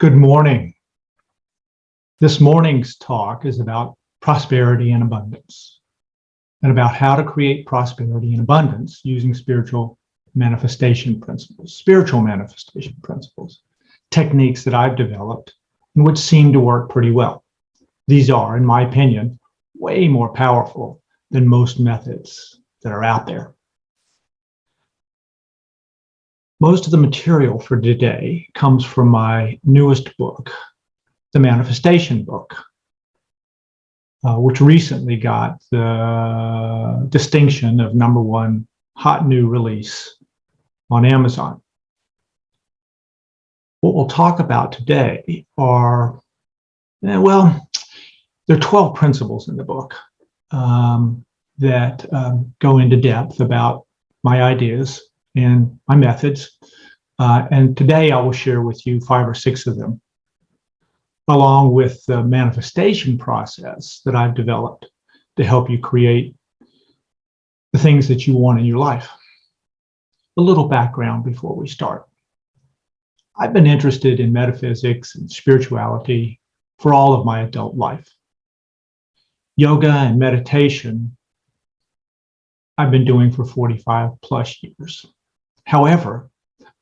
Good morning. This morning's talk is about prosperity and abundance, and about how to create prosperity and abundance using spiritual manifestation principles, techniques that I've developed and which seem to work pretty well. These are, in my opinion, way more powerful than most methods that are out there. Most of the material for today comes from my newest book, The Manifestation Book, which recently got the distinction of #1 hot new release on Amazon. What we'll talk about today are, there are 12 principles in the book that go into depth about my ideas and my methods. And today I will share with you 5 or 6 of them, along with the manifestation process that I've developed to help you create the things that you want in your life. A little background before we start. I've been interested in metaphysics and spirituality for all of my adult life. Yoga and meditation I've been doing for 45 plus years. However,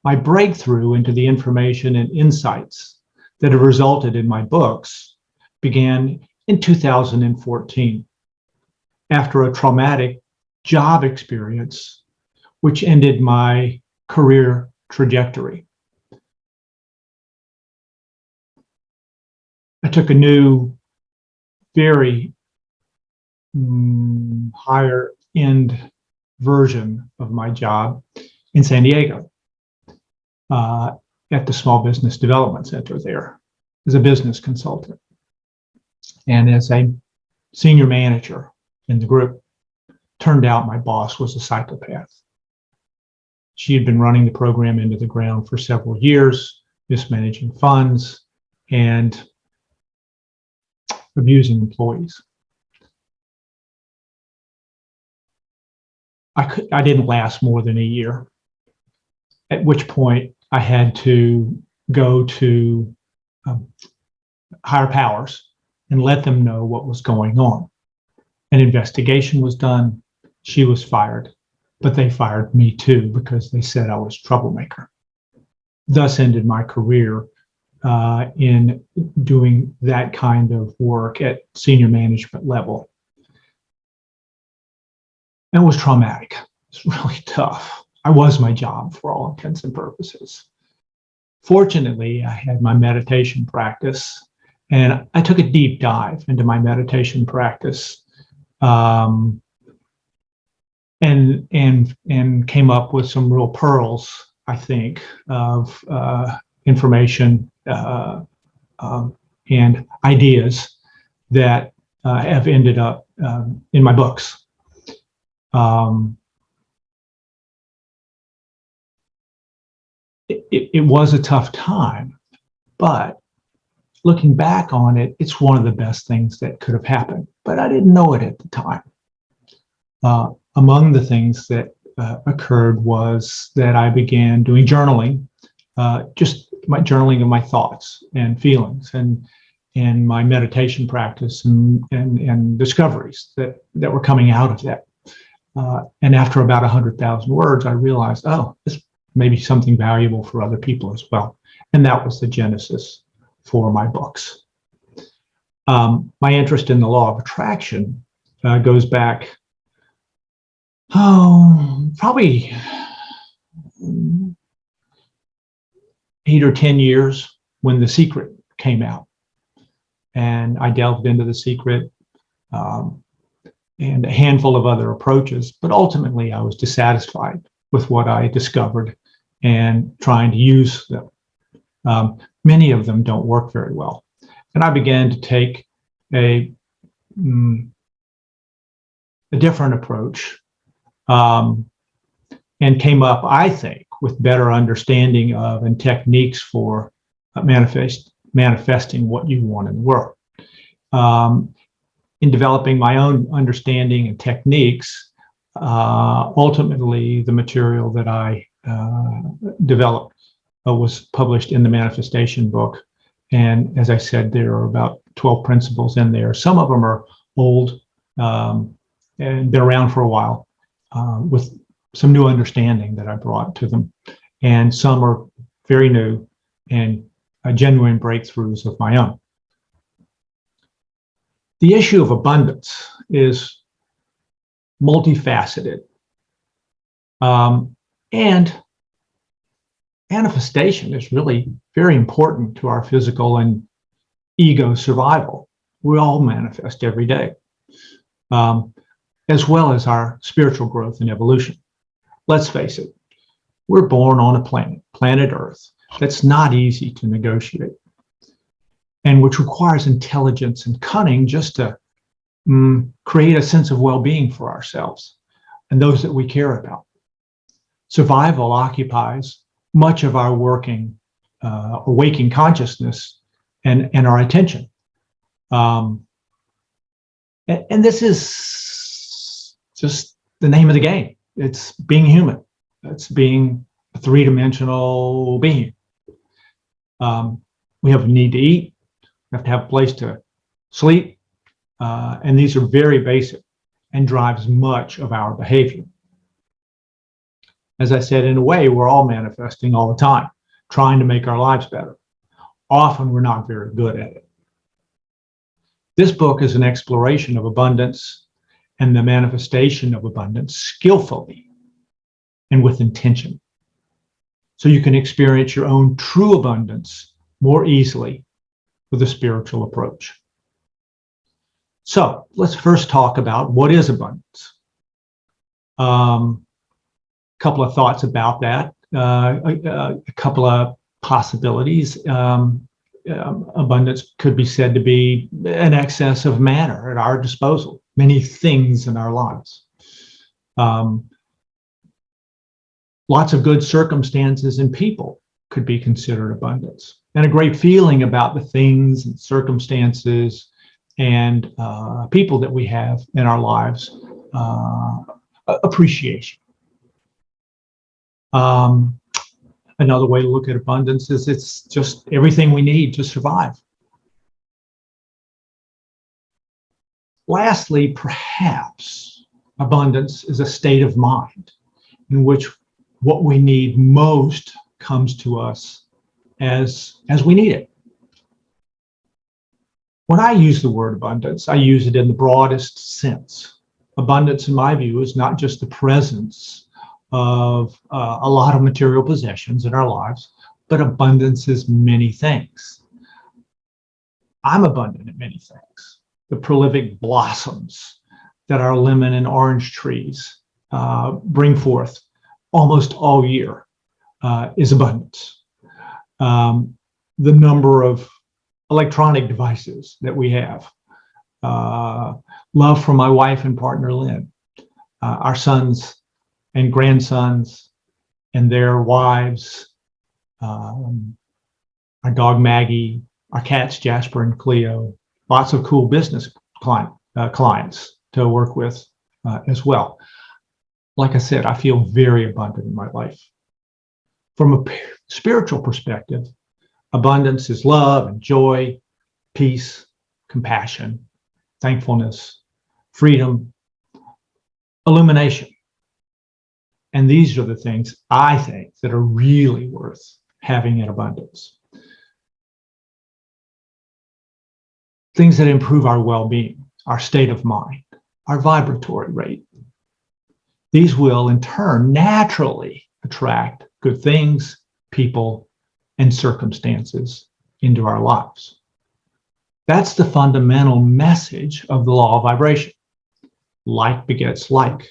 my breakthrough into the information and insights that have resulted in my books began in 2014 after a traumatic job experience which ended my career trajectory. I took a new, very higher end version of my job in San Diego at the Small Business Development Center there as a business consultant and as a senior manager in the group. Turned out my boss was a psychopath. She had been running the program into the ground for several years, mismanaging funds and abusing employees. I didn't last more than a year, at which point I had to go to higher powers and let them know what was going on. An investigation was done. She was fired, but they fired me too because they said I was a troublemaker. Thus ended my career in doing that kind of work at senior management level. It was traumatic. It's really tough. I was my job for all intents and purposes. Fortunately, I had my meditation practice, and I took a deep dive into my meditation practice, and came up with some real pearls, I think, of information and ideas that have ended up in my books. It was a tough time, but looking back on it, it's one of the best things that could have happened, but I didn't know it at the time. Among the things that occurred was that I began doing journaling, just my journaling of my thoughts and feelings and my meditation practice and discoveries that were coming out of that. And after about 100,000 words, I realized, oh, this may be something valuable for other people as well. And that was the genesis for my books. My interest in the law of attraction goes back, probably 8 or 10 years when The Secret came out. And I delved into The Secret and a handful of other approaches, but ultimately I was dissatisfied with what I discovered and trying to use them. Many of them don't work very well. And I began to take a different approach and came up, I think, with better understanding of and techniques for manifesting what you want in the world. In developing my own understanding and techniques, ultimately the material that I developed was published in the Manifestation Book And as I said, there are about 12 principles in there. Some of them are old and been around for a while with some new understanding that I brought to them. And some are very new and genuine breakthroughs of my own. The issue of abundance is multifaceted. And manifestation is really very important to our physical and ego survival. We all manifest every day, as well as our spiritual growth and evolution. Let's face it, we're born on a planet Earth, that's not easy to negotiate, and which requires intelligence and cunning just to create a sense of well-being for ourselves and those that we care about. Survival occupies much of our waking consciousness and our attention. And this is just the name of the game. It's being human. It's being a three-dimensional being. We have a need to eat. We have to have a place to sleep. And these are very basic and drives much of our behavior. As I said, in a way, we're all manifesting all the time, trying to make our lives better. Often we're not very good at it. This book is an exploration of abundance and the manifestation of abundance skillfully and with intention, so you can experience your own true abundance more easily with a spiritual approach. So let's first talk about what is abundance. Couple of thoughts about that, a couple of possibilities. Abundance could be said to be an excess of manner at our disposal, many things in our lives. Lots of good circumstances and people could be considered abundance, and a great feeling about the things and circumstances and people that we have in our lives, appreciation. Another way to look at abundance is it's just everything we need to survive. Lastly, perhaps abundance is a state of mind in which what we need most comes to us as we need it. When I use the word abundance, I use it in the broadest sense. Abundance, in my view, is not just the presence of a lot of material possessions in our lives, but abundance is many things. I'm abundant in many things. The prolific blossoms that our lemon and orange trees bring forth almost all year is abundance. The number of electronic devices that we have, love from my wife and partner, Lynn, our sons and grandsons and their wives, our dog Maggie, our cats Jasper and Cleo, lots of cool business clients to work with as well. Like I said, I feel very abundant in my life. From a spiritual perspective, abundance is love and joy, peace, compassion, thankfulness, freedom, illumination. And these are the things I think that are really worth having in abundance. Things that improve our well-being, our state of mind, our vibratory rate. These will in turn naturally attract good things, people, and circumstances into our lives. That's the fundamental message of the law of vibration. Like begets like.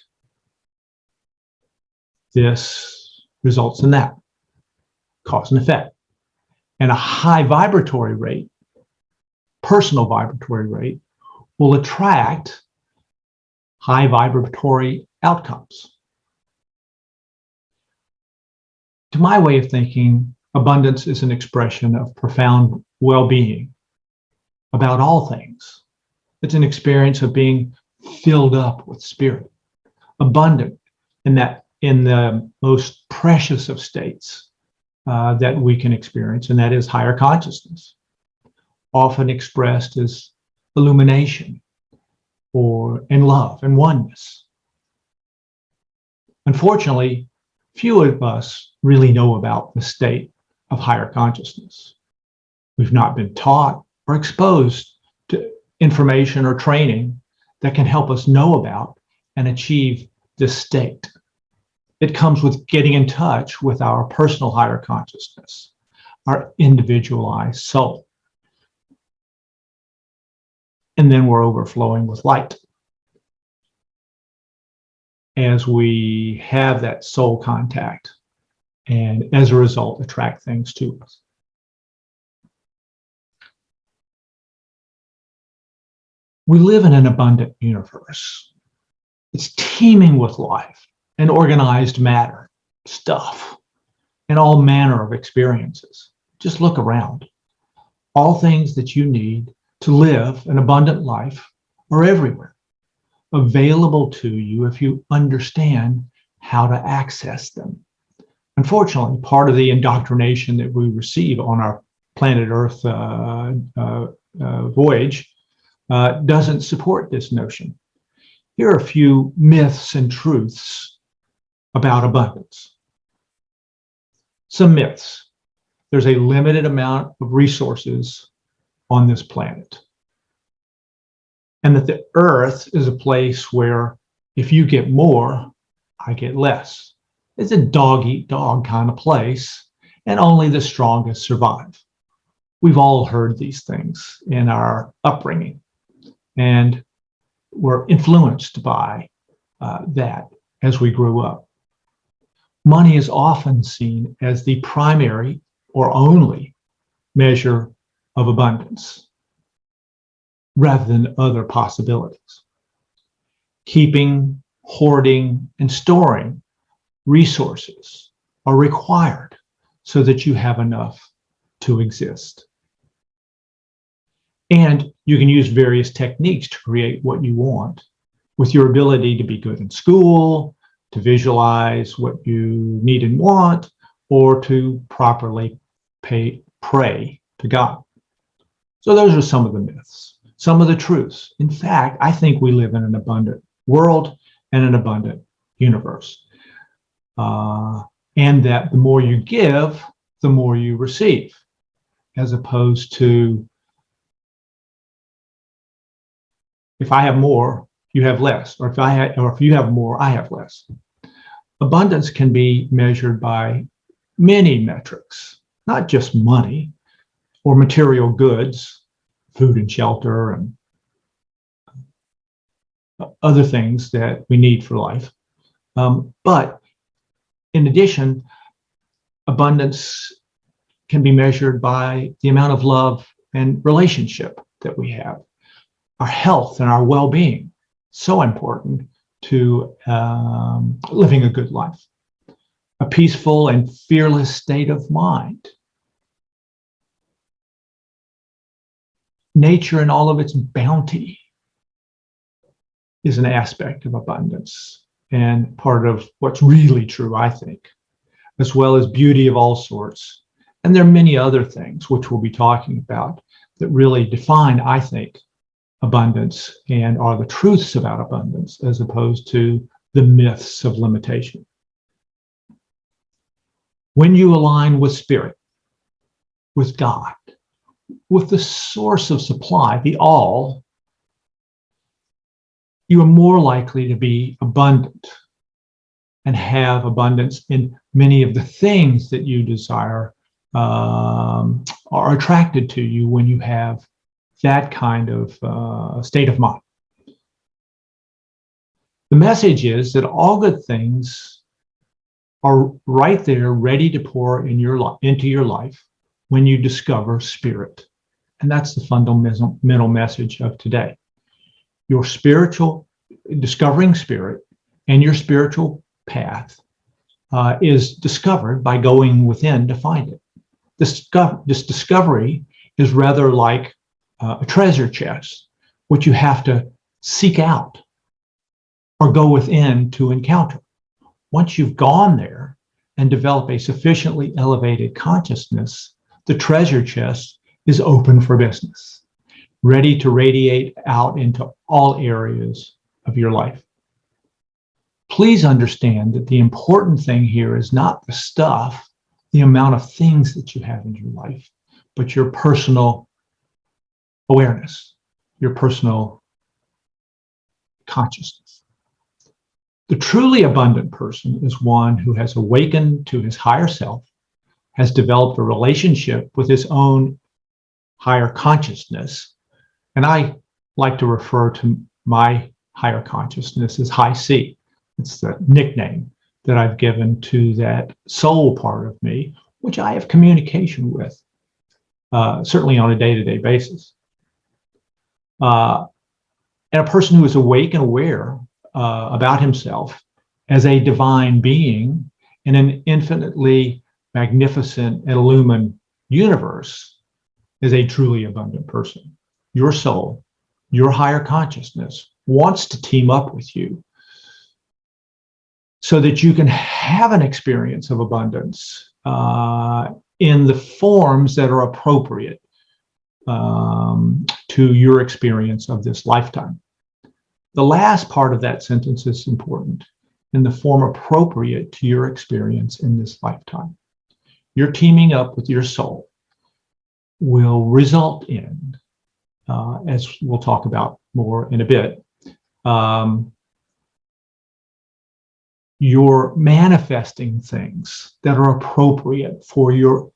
This results in that, cause and effect. And a high vibratory rate, personal vibratory rate, will attract high vibratory outcomes. To my way of thinking, abundance is an expression of profound well-being about all things. It's an experience of being filled up with spirit, abundant in the most precious of states that we can experience, and that is higher consciousness. often expressed as illumination or in love and oneness. Unfortunately, few of us really know about the state of higher consciousness. We've not been taught or exposed to information or training that can help us know about and achieve this state. It comes with getting in touch with our personal higher consciousness, our individualized soul. And then we're overflowing with light. As we have that soul contact, and as a result, attract things to us. We live in an abundant universe. It's teeming with life and organized matter, stuff, and all manner of experiences. Just look around. All things that you need to live an abundant life are everywhere, available to you if you understand how to access them. Unfortunately, part of the indoctrination that we receive on our planet Earth voyage doesn't support this notion. Here are a few myths and truths about abundance. Some myths. There's a limited amount of resources on this planet. And that the Earth is a place where if you get more, I get less. It's a dog-eat-dog kind of place, and only the strongest survive. We've all heard these things in our upbringing, and we're influenced by that as we grew up. Money is often seen as the primary or only measure of abundance, rather than other possibilities. Keeping, hoarding, and storing resources are required so that you have enough to exist. And you can use various techniques to create what you want with your ability to be good in school, to visualize what you need and want, or to properly pray to God. So those are some of the myths, some of the truths. In fact, I think we live in an abundant world and an abundant universe. And that the more you give, the more you receive, as opposed to if I have more, you have less, or if you have more, I have less. Abundance can be measured by many metrics, not just money or material goods, food and shelter, and other things that we need for life. But in addition, abundance can be measured by the amount of love and relationship that we have. Our health and our well-being, so important to living a good life. A peaceful and fearless state of mind. Nature and all of its bounty is an aspect of abundance and part of what's really true, I think, as well as beauty of all sorts. And there are many other things which we'll be talking about that really define, I think, abundance and are the truths about abundance as opposed to the myths of limitation. When you align with spirit, with God, with the source of supply, the all, you are more likely to be abundant and have abundance in many of the things that you desire are attracted to you when you have that kind of state of mind. The message is that all good things are right there, ready to pour into your life when you discover spirit. And that's the fundamental message of today. Your spiritual, discovering spirit and your spiritual path is discovered by going within to find it. This discovery is rather like a treasure chest, which you have to seek out or go within to encounter. Once you've gone there and develop a sufficiently elevated consciousness, the treasure chest is open for business, ready to radiate out into all areas of your life. Please understand that the important thing here is not the stuff, the amount of things that you have in your life, but your personal awareness, your personal consciousness. The truly abundant person is one who has awakened to his higher self, has developed a relationship with his own higher consciousness. And I like to refer to my higher consciousness as High C. It's the nickname that I've given to that soul part of me, which I have communication with, certainly on a day-to-day basis. And a person who is awake and aware about himself as a divine being in an infinitely magnificent and illumined universe is a truly abundant person. Your soul, your higher consciousness wants to team up with you so that you can have an experience of abundance in the forms that are appropriate to your experience of this lifetime. The last part of that sentence is important: in the form appropriate to your experience in this lifetime. Your teaming up with your soul will result in, as we'll talk about more in a bit, you're manifesting things that are appropriate for your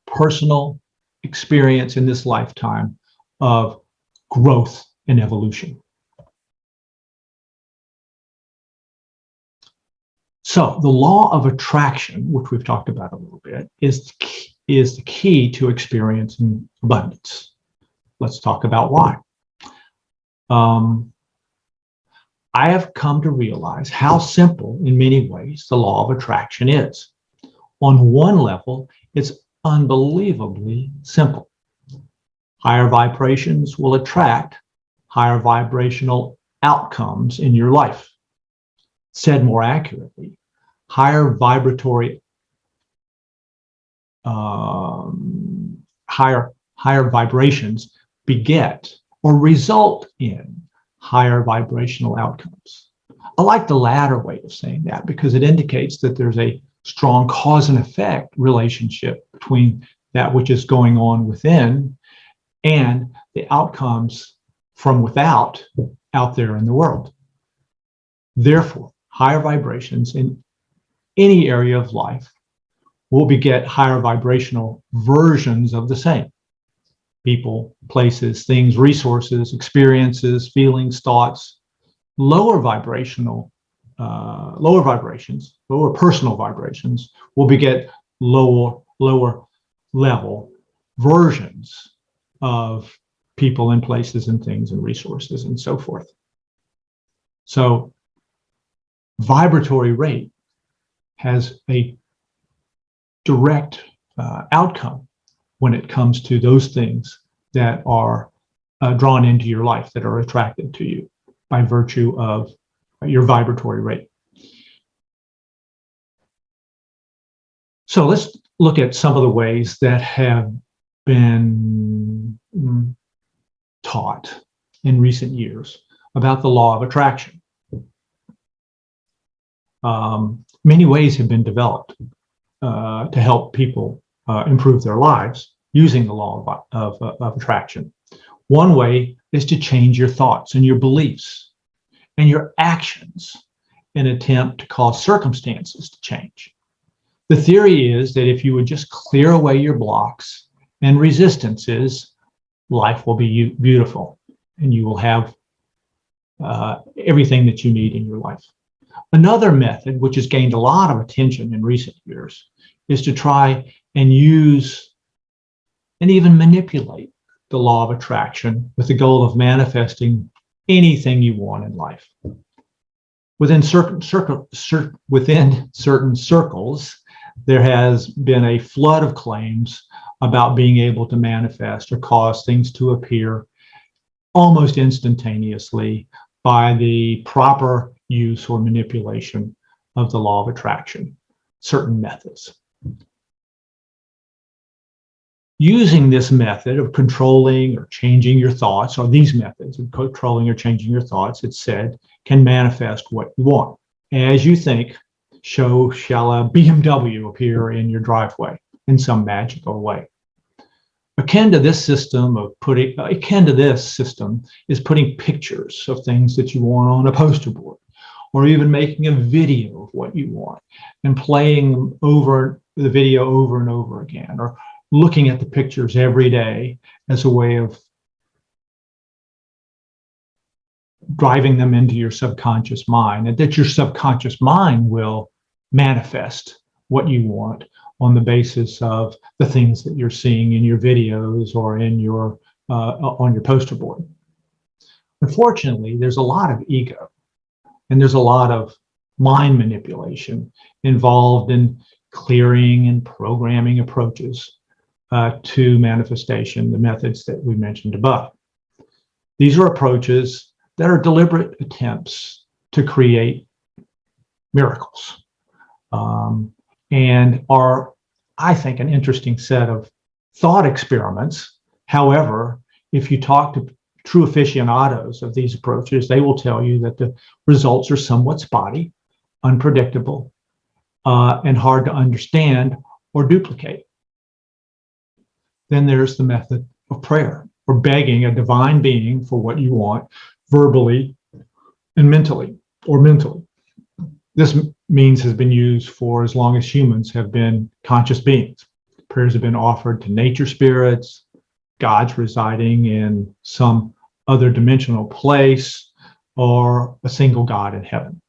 personal experience in this lifetime of growth and evolution. So the law of attraction, which we've talked about a little bit, is the key to experiencing abundance. Let's talk about why. I have come to realize how simple, in many ways, the law of attraction is. On one level, it's unbelievably simple. Higher vibrations will attract higher vibrational outcomes in your life. Said more accurately, higher vibratory, higher vibrations beget or result in higher vibrational outcomes. I like the latter way of saying that because it indicates that there's a strong cause and effect relationship between that which is going on within and the outcomes from without out there in the world. Therefore, higher vibrations in any area of life will beget higher vibrational versions of the same. People, places, things, resources, experiences, feelings, thoughts. Lower personal vibrations will beget lower level versions of people and places and things and resources and so forth. So vibratory rate has a direct outcome when it comes to those things that are drawn into your life, that are attracted to you by virtue of your vibratory rate. So let's look at some of the ways that have been taught in recent years about the law of attraction. Many ways have been developed to help people improve their lives using the law of attraction. One way is to change your thoughts and your beliefs and your actions in an attempt to cause circumstances to change. The theory is that if you would just clear away your blocks and resistances, life will be beautiful and you will have everything that you need in your life. Another method, which has gained a lot of attention in recent years, is to try and use and even manipulate the law of attraction with the goal of manifesting anything you want in life. Within certain circles, there has been a flood of claims about being able to manifest or cause things to appear almost instantaneously by the proper use or manipulation of the law of attraction, certain methods. Using this method of controlling or changing your thoughts, or these methods of controlling or changing your thoughts, it said, can manifest what you want. As you think, so shall a BMW appear in your driveway in some magical way. Akin to this system is putting pictures of things that you want on a poster board, or even making a video of what you want and playing over the video over and over again, or looking at the pictures every day as a way of driving them into your subconscious mind, and that your subconscious mind will manifest what you want on the basis of the things that you're seeing in your videos or in your on your poster board. Unfortunately, there's a lot of ego and there's a lot of mind manipulation involved in clearing and programming approaches to manifestation, the methods that we mentioned above. These are approaches that are deliberate attempts to create miracles, and are, I think, an interesting set of thought experiments. However, if you talk to true aficionados of these approaches, they will tell you that the results are somewhat spotty, unpredictable, and hard to understand or duplicate. Then there's the method of prayer, or begging a divine being for what you want, verbally and mentally, or mentally. This means has been used for as long as humans have been conscious beings. Prayers have been offered to nature spirits, gods residing in some other dimensional place, or a single god in heaven.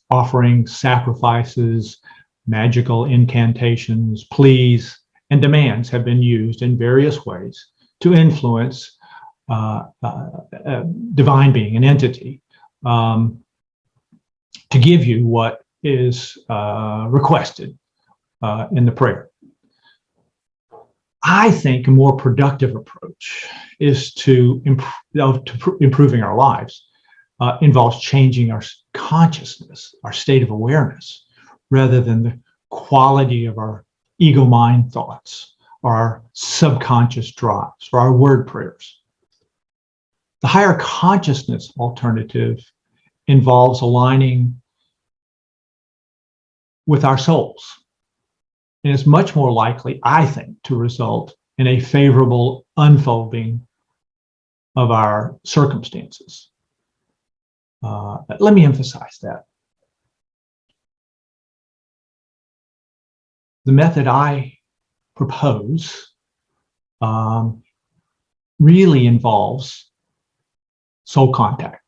Offering sacrifices, magical incantations, pleas, and demands have been used in various ways to influence a divine being, an entity, to give you what is requested in the prayer. I think a more productive approach is to improving our lives, involves changing our consciousness, our state of awareness, rather than the quality of our ego mind thoughts, or our subconscious drives, or our word prayers. The higher consciousness alternative involves aligning with our souls, and is much more likely, I think, to result in a favorable unfolding of our circumstances. Let me emphasize that. The method I propose really involves soul contact,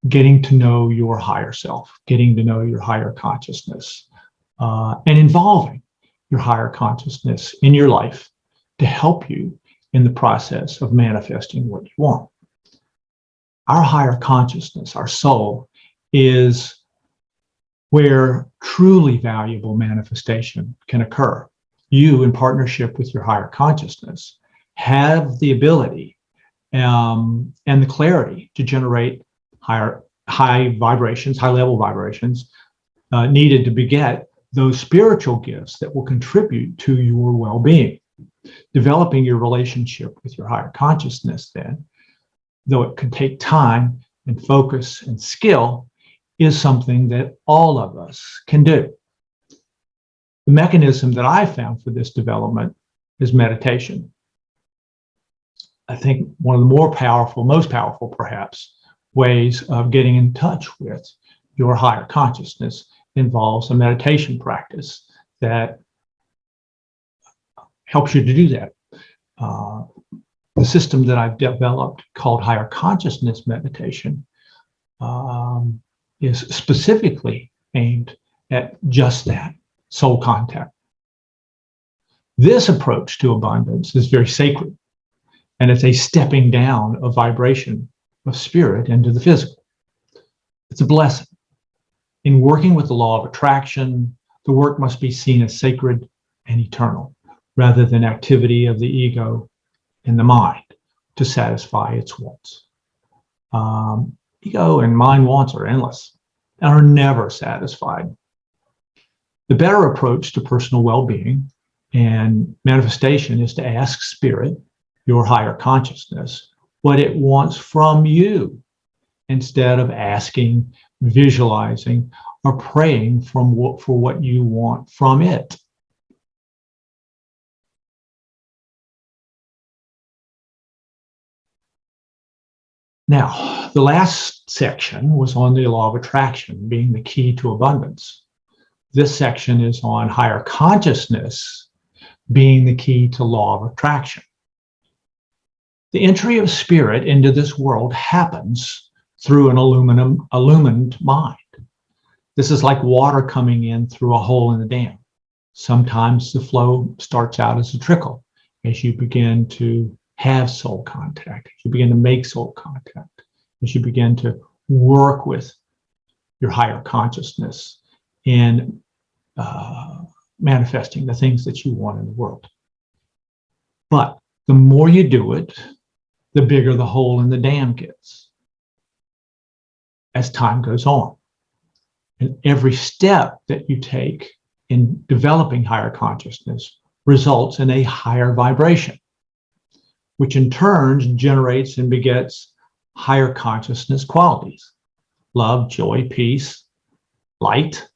getting to know your higher self, getting to know your higher consciousness, and involving your higher consciousness in your life to help you in the process of manifesting what you want. Our higher consciousness, our soul, is where truly valuable manifestation can occur. You, in partnership with your higher consciousness, have the ability and the clarity to generate high vibrations, high level vibrations needed to beget those spiritual gifts that will contribute to your well-being. Developing your relationship with your higher consciousness, then, though it could take time and focus and skill, is something that all of us can do. The mechanism that I found for this development is meditation. I think one of the most powerful perhaps, ways of getting in touch with your higher consciousness involves a meditation practice that helps you to do that. The system that I've developed, called higher consciousness meditation, is specifically aimed at just that, soul contact. This approach to abundance is very sacred, and it's a stepping down of vibration of spirit into the physical. It's a blessing. In working with the law of attraction, the work must be seen as sacred and eternal, rather than activity of the ego and the mind to satisfy its wants. Ego and mind wants are endless and are never satisfied. The better approach to personal well-being And manifestation is to ask spirit, your higher consciousness, what it wants from you instead of asking, visualizing, or praying for what you want from it. Now, the last section was on the law of attraction being the key to abundance. This section is on higher consciousness being the key to law of attraction. The entry of spirit into this world happens through an illumined mind. This is like water coming in through a hole in the dam. Sometimes the flow starts out as a trickle as you begin to have soul contact, as you begin to make soul contact, as you begin to work with your higher consciousness in manifesting the things that you want in the world. But the more you do it, the bigger the hole in the dam gets as time goes on. And every step that you take in developing higher consciousness results in a higher vibration, which in turn generates and begets higher consciousness qualities: love, joy, peace, light,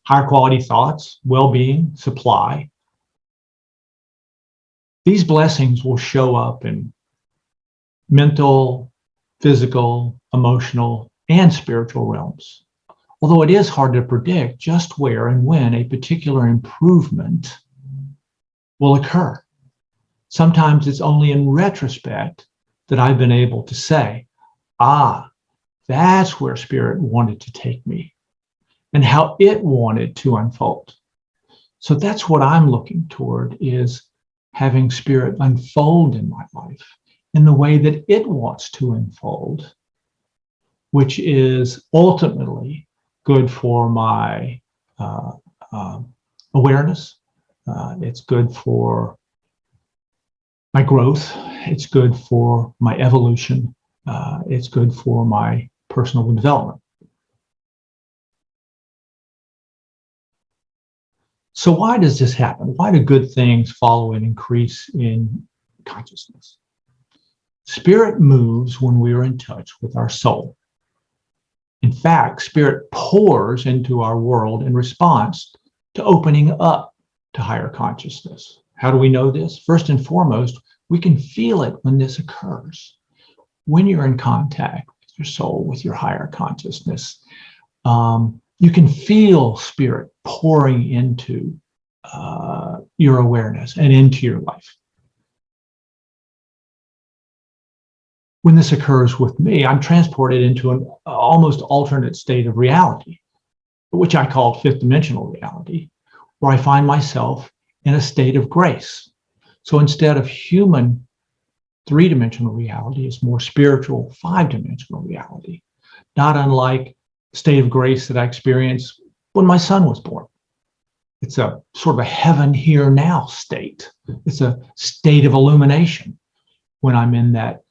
higher quality thoughts, well-being, supply. These blessings will show up in mental, physical, emotional, and spiritual realms. Although it is hard to predict just where and when a particular improvement will occur. Sometimes it's only in retrospect that I've been able to say, that's where spirit wanted to take me and how it wanted to unfold. So that's what I'm looking toward, is having spirit unfold in my life in the way that it wants to unfold, which is ultimately good for my awareness. It's good for my growth. It's good for my evolution. It's good for my personal development. So why does this happen? Why do good things follow an increase in consciousness? Spirit moves when we are in touch with our soul. In fact, spirit pours into our world in response to opening up to higher consciousness. How do we know this? First and foremost, we can feel it when this occurs. When you're in contact with your soul, with your higher consciousness, you can feel spirit pouring into your awareness and into your life. When this occurs with me, I'm transported into an almost alternate state of reality, which I call fifth dimensional reality, where I find myself in a state of grace. So instead of human three-dimensional reality, it's more spiritual five-dimensional reality, not unlike the state of grace that I experienced when my son was born. It's a sort of a heaven here now state. It's a state of illumination when I'm in that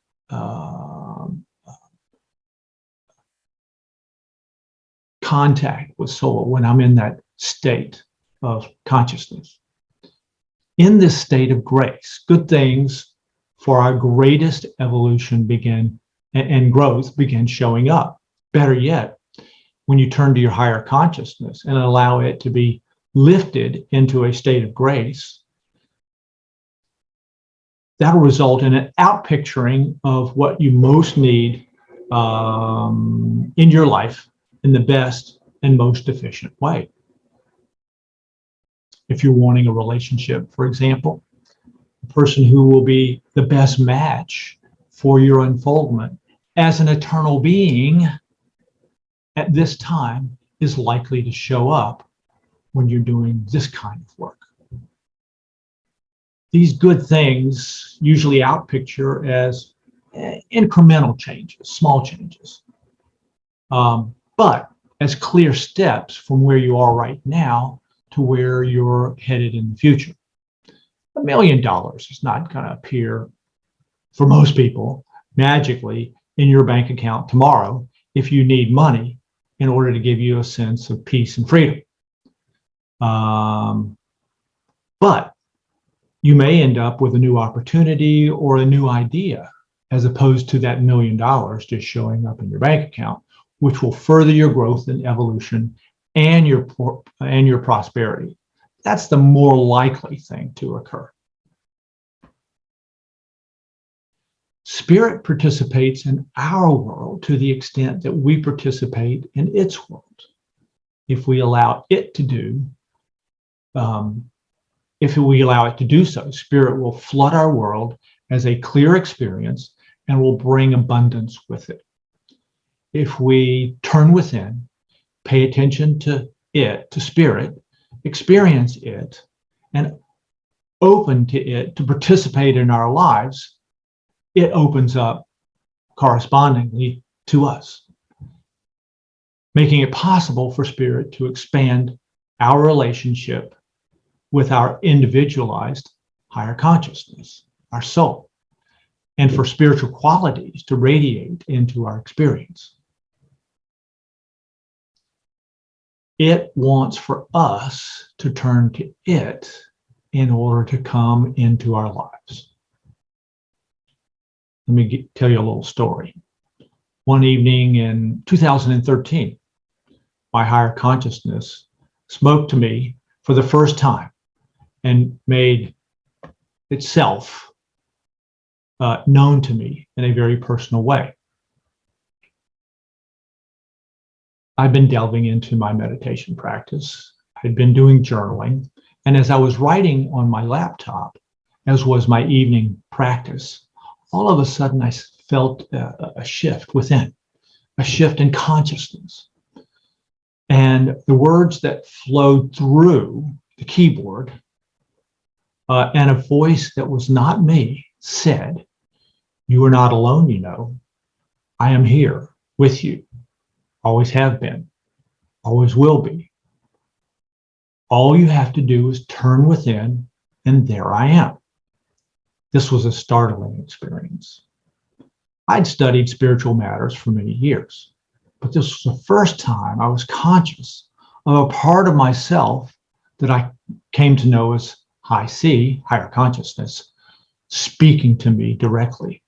contact with soul, when I'm in that state of consciousness. In this state of grace, good things for our greatest evolution begin and growth begin showing up. Better yet, when you turn to your higher consciousness and allow it to be lifted into a state of grace, that'll result in an outpicturing of what you most need in your life in the best and most efficient way. If you're wanting a relationship, for example, the person who will be the best match for your unfoldment as an eternal being at this time is likely to show up when you're doing this kind of work. These good things usually outpicture as incremental changes, small changes, but as clear steps from where you are right now to where you're headed in the future. $1 million is not going to appear for most people magically in your bank account tomorrow if you need money in order to give you a sense of peace and freedom. But you may end up with a new opportunity or a new idea, as opposed to that $1 million just showing up in your bank account, which will further your growth and evolution and your prosperity. That's the more likely thing to occur. Spirit participates in our world to the extent that we participate in its world. If we allow it to do, so, Spirit will flood our world as a clear experience and will bring abundance with it. If we turn within, pay attention to it, to Spirit, experience it, and open to it to participate in our lives, it opens up correspondingly to us, making it possible for Spirit to expand our relationship with our individualized higher consciousness, our soul, and for spiritual qualities to radiate into our experience. It wants for us to turn to it in order to come into our lives. Let me tell you a little story. One evening in 2013, my higher consciousness spoke to me for the first time and made itself known to me in a very personal way. I've been delving into my meditation practice. I'd been doing journaling. And as I was writing on my laptop, as was my evening practice, all of a sudden I felt a shift within, a shift in consciousness. And the words that flowed through the keyboard and a voice that was not me said, "You are not alone, you know. I am here with you. Always have been, always will be. All you have to do is turn within, and there I am." This was a startling experience. I'd studied spiritual matters for many years, but this was the first time I was conscious of a part of myself that I came to know as High C, higher consciousness, speaking to me directly.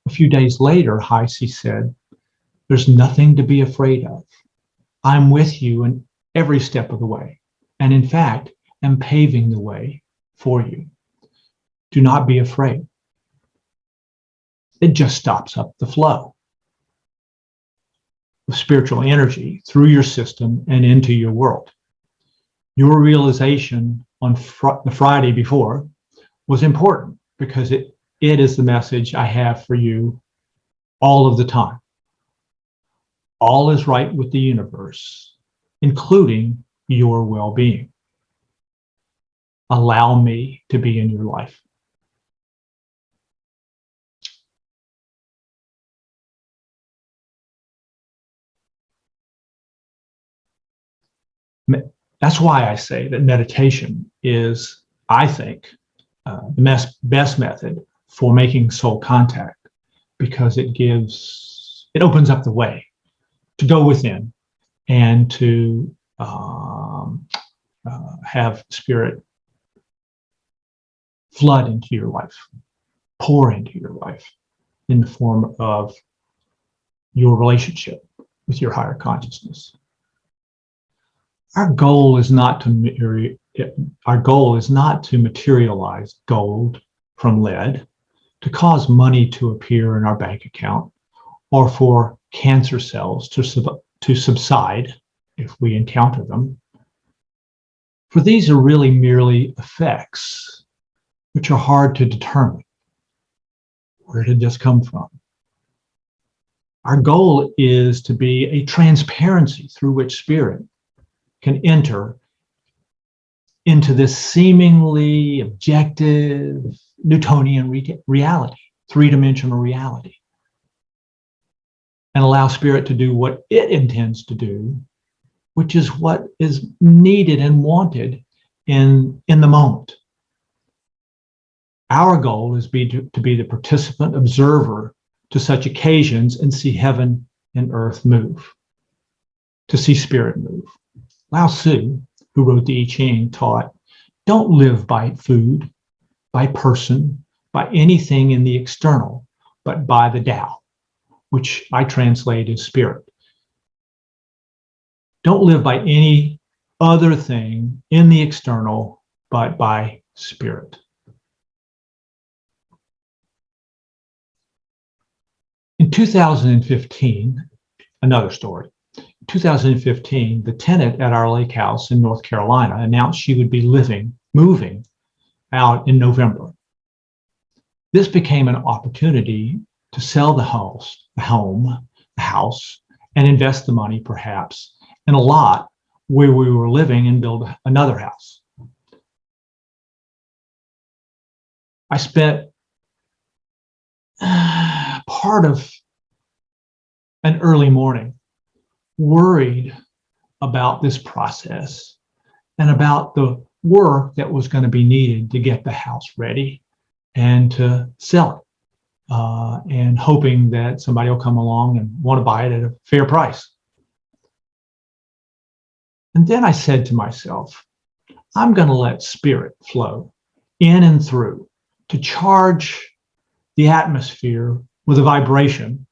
A few days later, High C said, "There's nothing to be afraid of. I'm with you in every step of the way, and in fact, am paving the way for you. Do not be afraid. It just stops up the flow of spiritual energy through your system and into your world." Your realization on the Friday before was important because it is the message I have for you all of the time. All is right with the universe, including your well-being. Allow me to be in your life. That's why I say that meditation is, I think, the best method for making soul contact, because it opens up the way to go within and to have Spirit flood into your life, pour into your life in the form of your relationship with your higher consciousness. Our goal is not to materialize gold from lead, to cause money to appear in our bank account, or for cancer cells to subside if we encounter them. For these are really merely effects which are hard to determine. Where did this come from? Our goal is to be a transparency through which Spirit can enter into this seemingly objective Newtonian reality, three-dimensional reality, and allow Spirit to do what it intends to do, which is what is needed and wanted in the moment. Our goal is to be the participant observer to such occasions and see heaven and earth move, to see Spirit move. Lao Tzu, who wrote the I Ching, taught, Don't live by food, by person, by anything in the external, but by the Tao, which I translate as spirit. Don't live by any other thing in the external, but by spirit. In 2015, another story. In 2015, the tenant at our lake house in North Carolina announced she would be moving out in November. This became an opportunity to sell the house, and invest the money perhaps in a lot where we were living and build another house. I spent part of an early morning worried about this process and about the work that was going to be needed to get the house ready and to sell it, and hoping that somebody will come along and want to buy it at a fair price. And then I said to myself, I'm going to let spirit flow in and through to charge the atmosphere with a vibration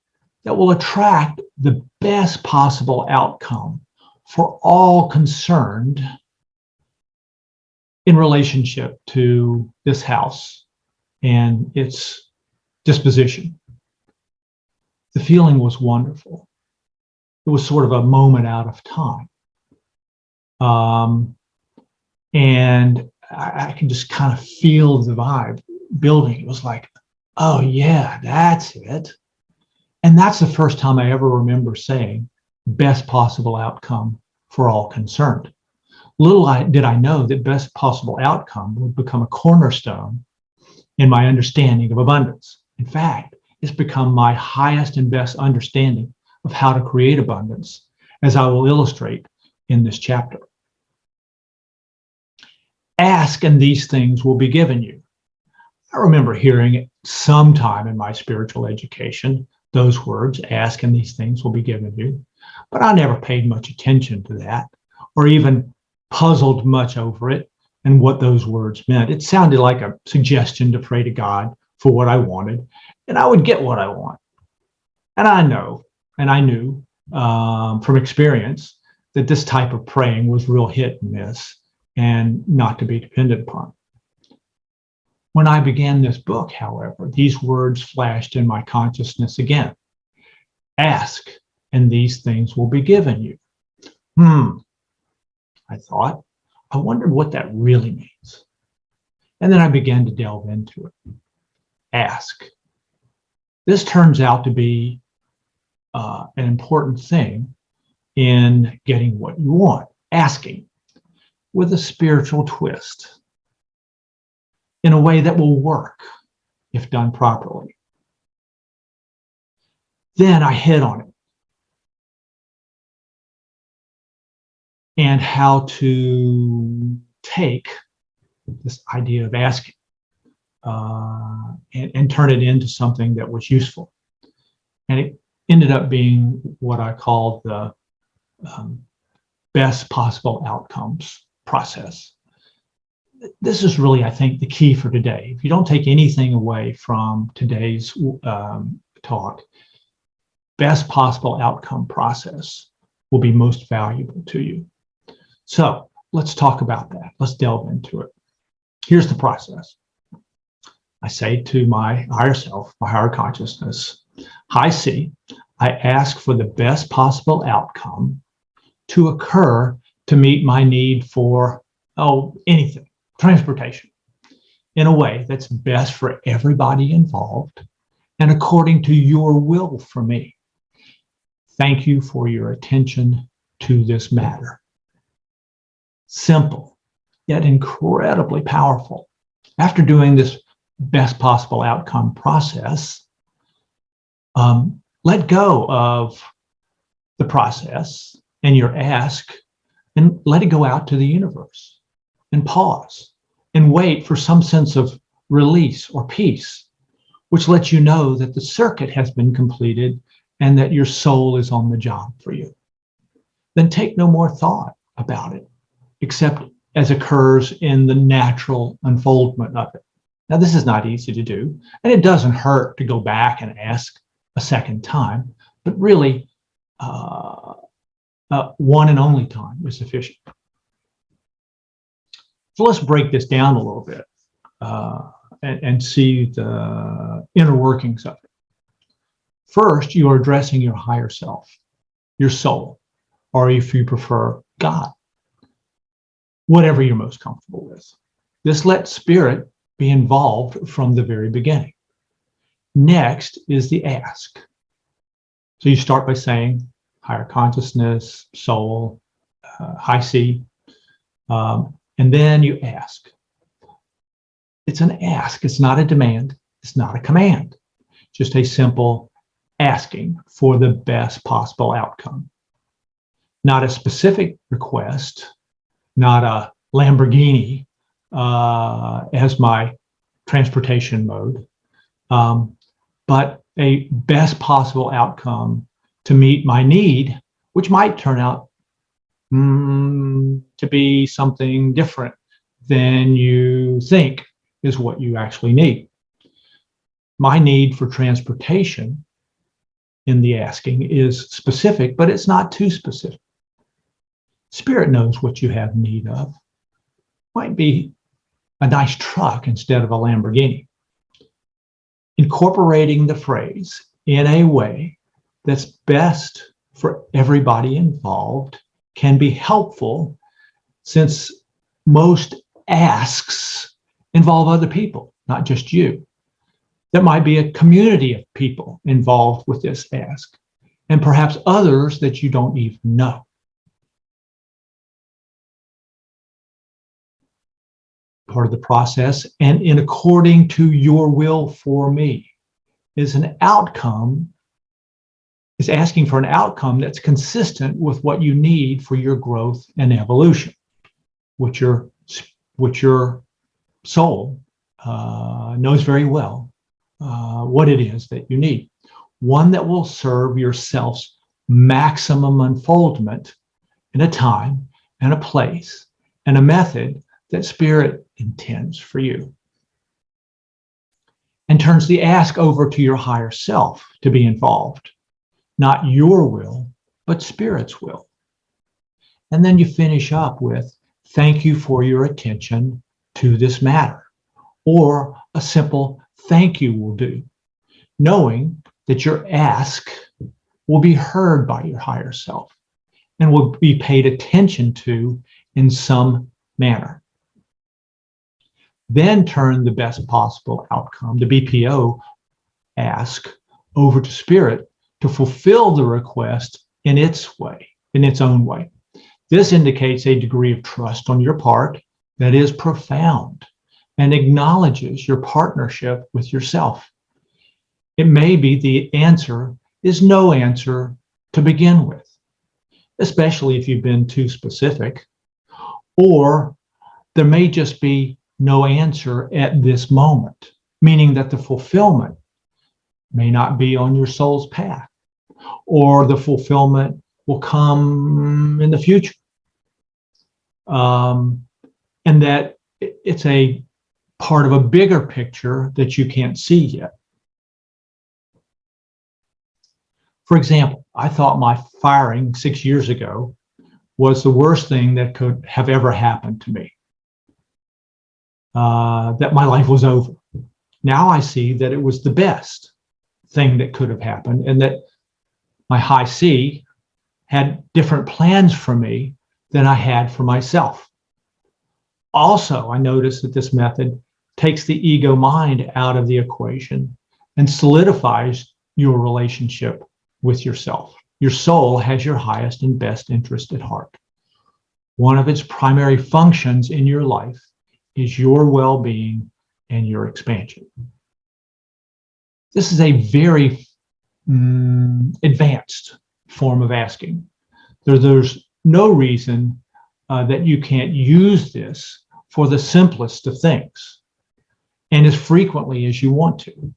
that will attract the best possible outcome for all concerned in relationship to this house and its disposition. The feeling was wonderful. It was sort of a moment out of time. And I can just kind of feel the vibe building. It was like, oh yeah, that's it. And that's the first time I ever remember saying best possible outcome for all concerned. Little did I know that best possible outcome would become a cornerstone in my understanding of abundance. In fact, it's become my highest and best understanding of how to create abundance, as I will illustrate in this chapter. Ask and these things will be given you. I remember hearing it sometime in my spiritual education, those words, ask and these things will be given you, but I never paid much attention to that or even puzzled much over it and what those words meant. It sounded like a suggestion to pray to God for what I wanted, and I would get what I want. And I knew from experience that this type of praying was real hit and miss and not to be depended upon. When I began this book, however, these words flashed in my consciousness again. Ask, and these things will be given you. I thought, I wondered what that really means. And then I began to delve into it. Ask. This turns out to be an important thing in getting what you want, asking with a spiritual twist in a way that will work if done properly. Then I hit on it and how to take this idea of asking and turn it into something that was useful. And it ended up being what I call the best possible outcomes process. This is really, I think, the key for today. If you don't take anything away from today's talk, best possible outcome process will be most valuable to you. So let's talk about that. Let's delve into it. Here's the process. I say to my higher self, my higher consciousness, Hi C, I ask for the best possible outcome to occur to meet my need for, anything, transportation, in a way that's best for everybody involved and according to your will for me. Thank you for your attention to this matter. Simple, yet incredibly powerful. After doing this best possible outcome process, let go of the process and your ask and let it go out to the universe and pause and wait for some sense of release or peace, which lets you know that the circuit has been completed and that your soul is on the job for you. Then take no more thought about it, except as occurs in the natural unfoldment of it. Now, this is not easy to do, and it doesn't hurt to go back and ask a second time, but really, one and only time is sufficient. So let's break this down a little bit and see the inner workings of it. First, you are addressing your higher self, your soul, or if you prefer, God, whatever you're most comfortable with. This lets spirit be involved from the very beginning. Next is the ask. So you start by saying higher consciousness, soul, high C, and then you ask. It's an ask. It's not a demand. It's not a command. Just a simple asking for the best possible outcome. Not a specific request, not a Lamborghini as my transportation mode, but a best possible outcome to meet my need, which might turn out to be something different than you think is what you actually need. My need for transportation in the asking is specific, but it's not too specific. Spirit knows what you have need of. Might be a nice truck instead of a Lamborghini. Incorporating the phrase in a way that's best for everybody involved can be helpful, since most asks involve other people, not just you. There might be a community of people involved with this ask, and perhaps others that you don't even know. Part of the process, and in according to your will for me, is an outcome, is asking for an outcome that's consistent with what you need for your growth and evolution, which your soul knows very well what it is that you need. One that will serve yourself's maximum unfoldment in a time and a place and a method that Spirit intends for you. And turns the ask over to your higher self to be involved. Not your will, but Spirit's will. And then you finish up with, thank you for your attention to this matter. Or a simple thank you will do, knowing that your ask will be heard by your higher self and will be paid attention to in some manner. Then turn the best possible outcome, the BPO ask, over to Spirit to fulfill the request in its way, in its own way. This indicates a degree of trust on your part that is profound and acknowledges your partnership with yourself. It may be the answer is no answer to begin with, especially if you've been too specific, or there may just be no answer at this moment, meaning that the fulfillment may not be on your soul's path, or the fulfillment will come in the future. And that it's a part of a bigger picture that you can't see yet. For example, I thought my firing 6 years ago was the worst thing that could have ever happened to me, that my life was over. Now I see that it was the best thing that could have happened, and that my high C had different plans for me than I had for myself. Also, I noticed that this method takes the ego mind out of the equation and solidifies your relationship with yourself. Your soul has your highest and best interest at heart. One of its primary functions in your life is your well-being and your expansion. This is a very advanced form of asking. There's no reason that you can't use this for the simplest of things and as frequently as you want to.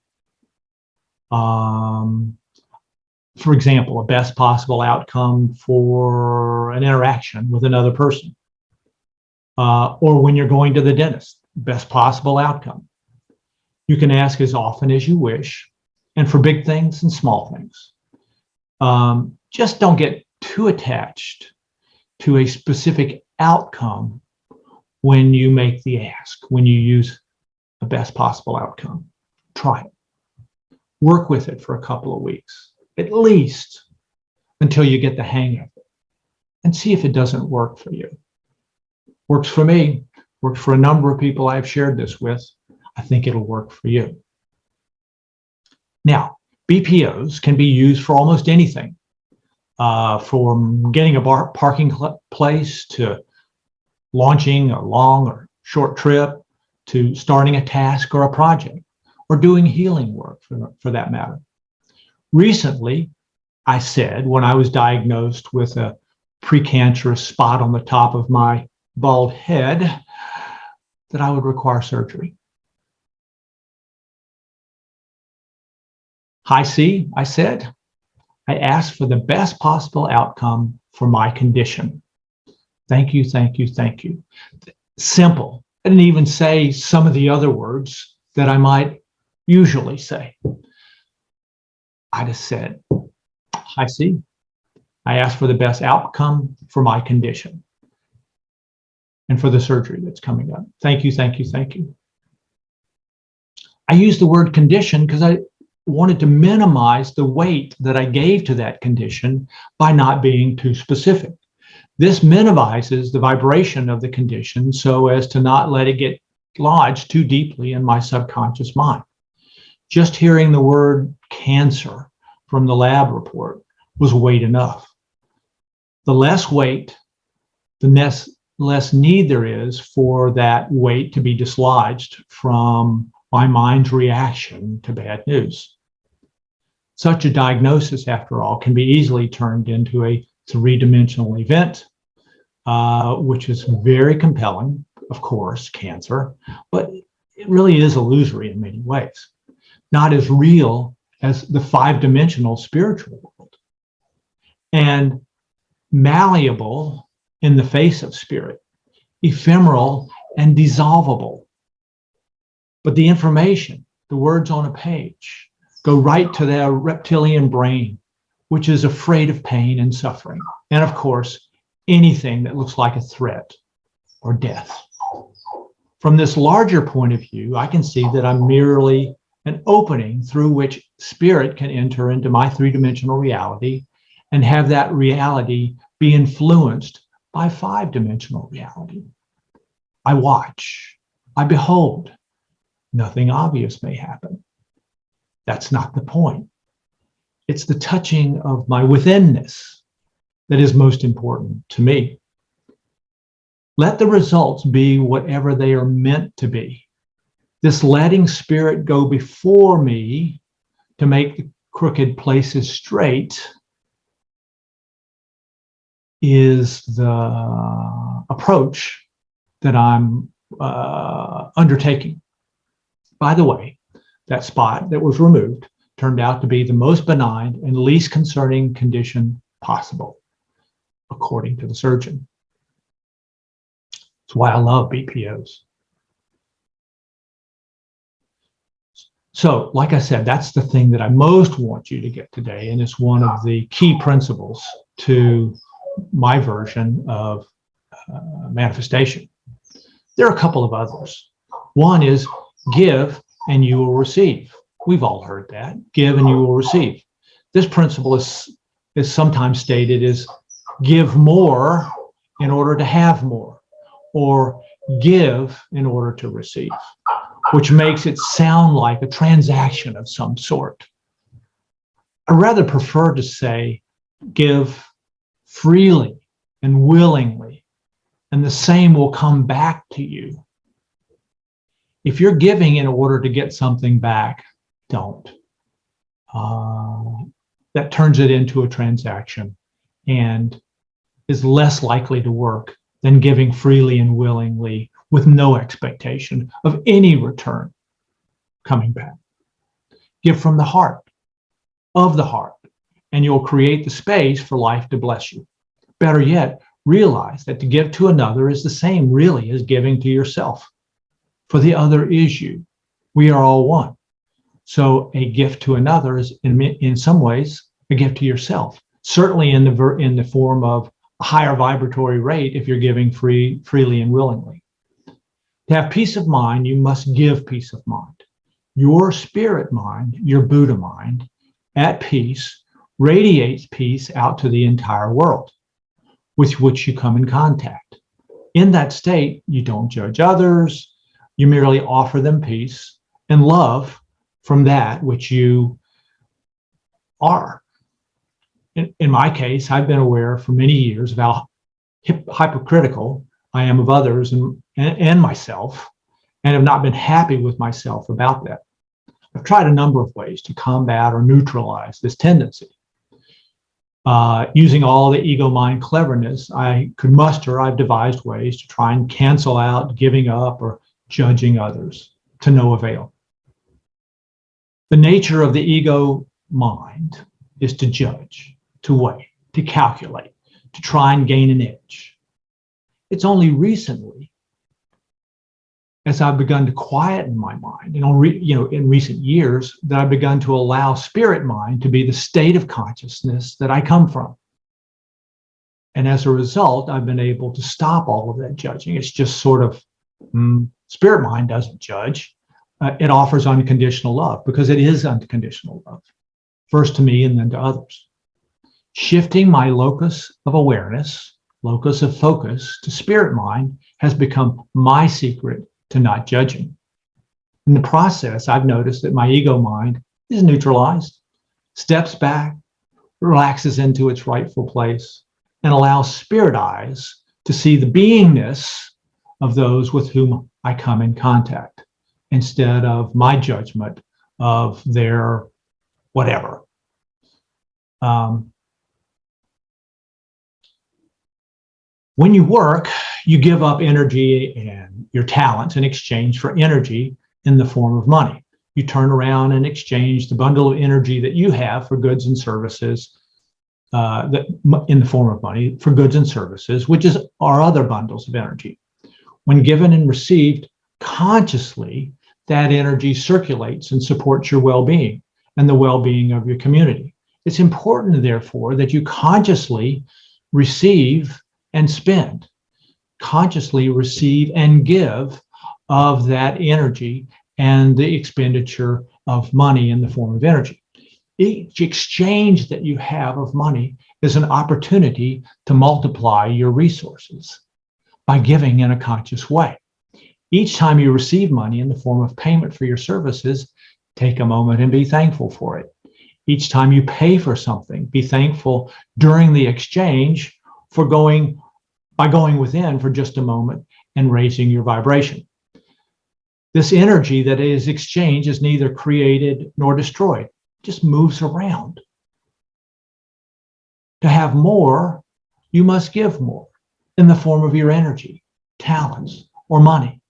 For example, a best possible outcome for an interaction with another person. or when you're going to the dentist, best possible outcome. You can ask as often as you wish, and for big things and small things. Just don't get too attached to a specific outcome when you make the ask, when you use the best possible outcome. Try it. Work with it for a couple of weeks, at least until you get the hang of it, and see if it doesn't work for you. Works for me, works for a number of people I've shared this with. I think it'll work for you. Now, BPOs can be used for almost anything, from getting a parking place to launching a long or short trip to starting a task or a project or doing healing work for that matter. Recently, I said when I was diagnosed with a precancerous spot on the top of my bald head that I would require surgery. Hi, C, I said, I asked for the best possible outcome for my condition. Thank you, thank you, thank you. Simple. I didn't even say some of the other words that I might usually say. I just said, hi, C, I asked for the best outcome for my condition and for the surgery that's coming up. Thank you, thank you, thank you. I used the word condition because I wanted to minimize the weight that I gave to that condition by not being too specific. This minimizes the vibration of the condition so as to not let it get lodged too deeply in my subconscious mind. Just hearing the word cancer from the lab report was weight enough. The less weight, the less need there is for that weight to be dislodged from my mind's reaction to bad news. Such a diagnosis, after all, can be easily turned into a three-dimensional event, which is very compelling, of course, cancer, but it really is illusory in many ways, not as real as the five-dimensional spiritual world, and malleable in the face of spirit, ephemeral and dissolvable. But the information, the words on a page, go right to their reptilian brain, which is afraid of pain and suffering. And of course, anything that looks like a threat or death. From this larger point of view, I can see that I'm merely an opening through which spirit can enter into my three-dimensional reality and have that reality be influenced by five-dimensional reality. I watch, I behold. Nothing obvious may happen. That's not the point. It's the touching of my withinness that is most important to me. Let the results be whatever they are meant to be. This letting spirit go before me to make the crooked places straight is the approach that I'm undertaking. By the way, that spot that was removed turned out to be the most benign and least concerning condition possible, according to the surgeon. That's why I love BPOs. So, like I said, that's the thing that I most want you to get today, and it's one of the key principles to my version of manifestation. There are a couple of others. One is give and you will receive. We've all heard that. Give and you will receive. This principle is sometimes stated as give more in order to have more, or give in order to receive, which makes it sound like a transaction of some sort. I rather prefer to say give freely and willingly, and the same will come back to you. If you're giving in order to get something back, don't. That turns it into a transaction and is less likely to work than giving freely and willingly with no expectation of any return coming back. Give from the heart, of the heart, and you'll create the space for life to bless you. Better yet, realize that to give to another is the same really as giving to yourself. For the other is you. We are all one. So a gift to another is in some ways a gift to yourself. Certainly in the form of a higher vibratory rate if you're giving freely and willingly. To have peace of mind, you must give peace of mind. Your spirit mind, your Buddha mind, at peace, radiates peace out to the entire world with which you come in contact. In that state, you don't judge others, you merely offer them peace and love from that which you are. In my case, I've been aware for many years of how hypocritical I am of others and myself, and have not been happy with myself about that. I've tried a number of ways to combat or neutralize this tendency. Using all the ego mind cleverness I could muster, I've devised ways to try and cancel out giving up or judging others, to no avail. The nature of the ego mind is to judge, to weigh, to calculate, to try and gain an edge. It's only recently, as I've begun to quieten my mind, in recent years, that I've begun to allow spirit mind to be the state of consciousness that I come from. And as a result, I've been able to stop all of that judging. It's just sort of, spirit mind doesn't judge. It offers unconditional love because it is unconditional love, first to me and then to others. Shifting my locus of awareness, locus of focus to spirit mind has become my secret to not judging. In the process, I've noticed that my ego mind is neutralized, steps back, relaxes into its rightful place, and allows spirit eyes to see the beingness of those with whom I come in contact, instead of my judgment of their whatever. When you work, you give up energy and your talents in exchange for energy in the form of money. You turn around and exchange the bundle of energy that you have for goods and services, in the form of money for goods and services, which is our other bundles of energy. When given and received consciously, that energy circulates and supports your well-being and the well-being of your community. It's important, therefore, that you consciously receive and spend, consciously receive and give of that energy and the expenditure of money in the form of energy. Each exchange that you have of money is an opportunity to multiply your resources by giving in a conscious way. Each time you receive money in the form of payment for your services, take a moment and be thankful for it. Each time you pay for something, be thankful during the exchange by going within for just a moment and raising your vibration. This energy that is exchanged is neither created nor destroyed, it just moves around. To have more, you must give more in the form of your energy, talents, or money.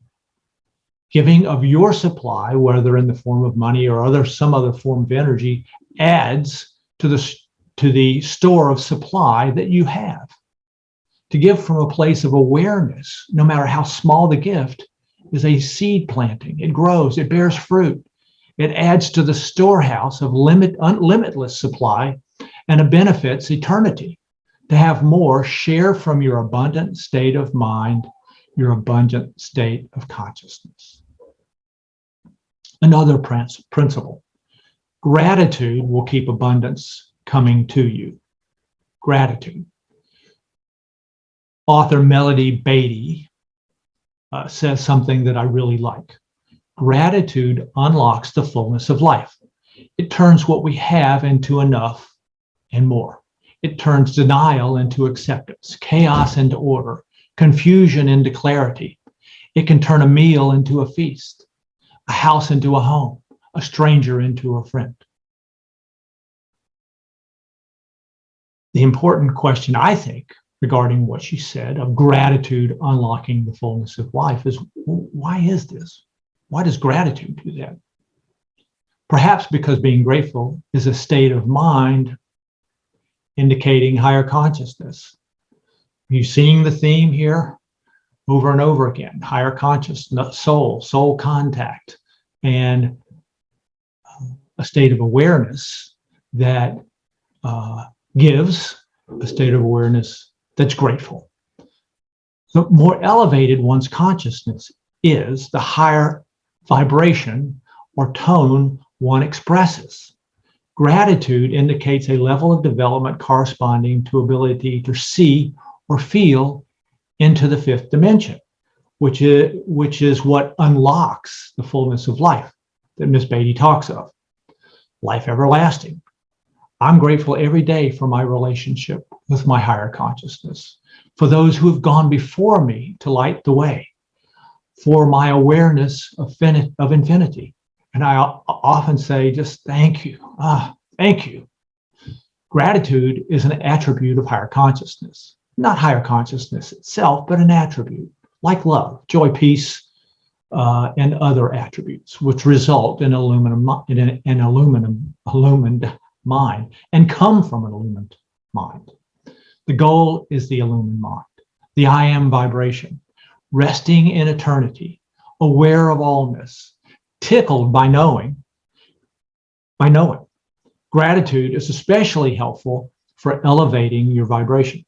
Giving of your supply, whether in the form of money or some other form of energy, adds to the store of supply that you have. To give from a place of awareness, no matter how small the gift, is a seed planting. It grows, it bears fruit. It adds to the storehouse of limitless supply, and it benefits eternity. To have more, share from your abundant state of mind, your abundant state of consciousness. Another principle, gratitude will keep abundance coming to you. Gratitude. Author Melody Beattie says something that I really like. Gratitude unlocks the fullness of life. It turns what we have into enough and more. It turns denial into acceptance, chaos into order, confusion into clarity. It can turn a meal into a feast, a house into a home, a stranger into a friend. The important question, I think, regarding what she said of gratitude unlocking the fullness of life is, why is this? Why does gratitude do that? Perhaps because being grateful is a state of mind indicating higher consciousness. You seeing the theme here over and over again? Higher consciousness, soul contact, and a state of awareness that gives a state of awareness that's grateful. The more elevated one's consciousness is, the higher vibration or tone one expresses. Gratitude indicates a level of development corresponding to ability to see or feel into the fifth dimension, which is what unlocks the fullness of life that Miss Beatty talks of. Life everlasting. I'm grateful every day for my relationship with my higher consciousness, for those who have gone before me to light the way, for my awareness of infinity. And I often say, just thank you. Thank you. Gratitude is an attribute of higher consciousness, not higher consciousness itself, but an attribute like love, joy, peace, and other attributes, which result in an illumined mind and come from an illumined mind. The goal is the illumined mind, the I am vibration, resting in eternity, aware of allness, tickled by knowing. Gratitude is especially helpful for elevating your vibration.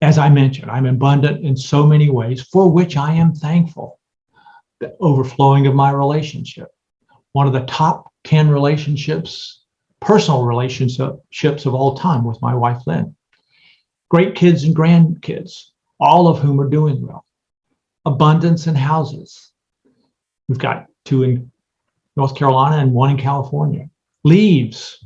As I mentioned, I'm abundant in so many ways for which I am thankful. The overflowing of my relationship, one of the top 10 personal relationships of all time with my wife, Lynn. Great kids and grandkids, all of whom are doing well. Abundance in houses. We've got 2 in North Carolina and 1 in California. Leaves.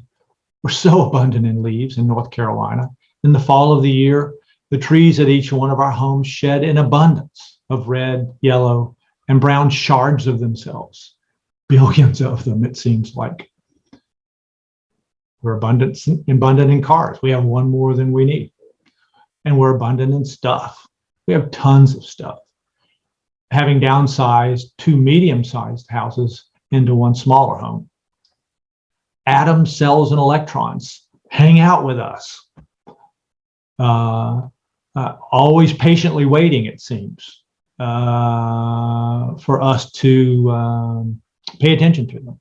We're so abundant in leaves in North Carolina. In the fall of the year, the trees at each one of our homes shed an abundance of red, yellow, and brown shards of themselves. Billions of them, it seems like. We're abundant in cars. We have 1 more than we need. And we're abundant in stuff. We have tons of stuff. Having downsized 2 medium-sized houses into 1 smaller home. Atoms, cells, and electrons hang out with us. Always patiently waiting, it seems, for us to pay attention to them.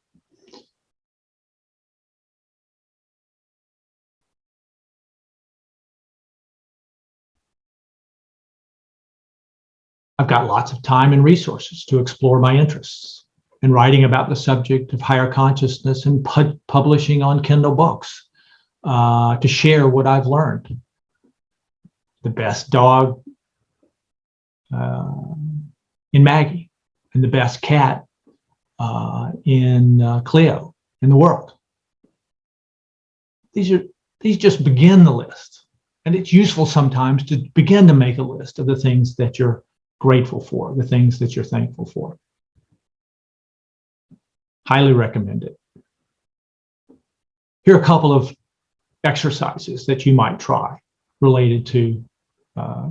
I've got lots of time and resources to explore my interests, and writing about the subject of higher consciousness and publishing on Kindle books to share what I've learned. The best dog in Maggie, and the best cat in Cleo in the world. These just begin the list, and it's useful sometimes to begin to make a list of the things that you're grateful for, the things that you're thankful for. Highly recommend it. Here are a couple of exercises that you might try related to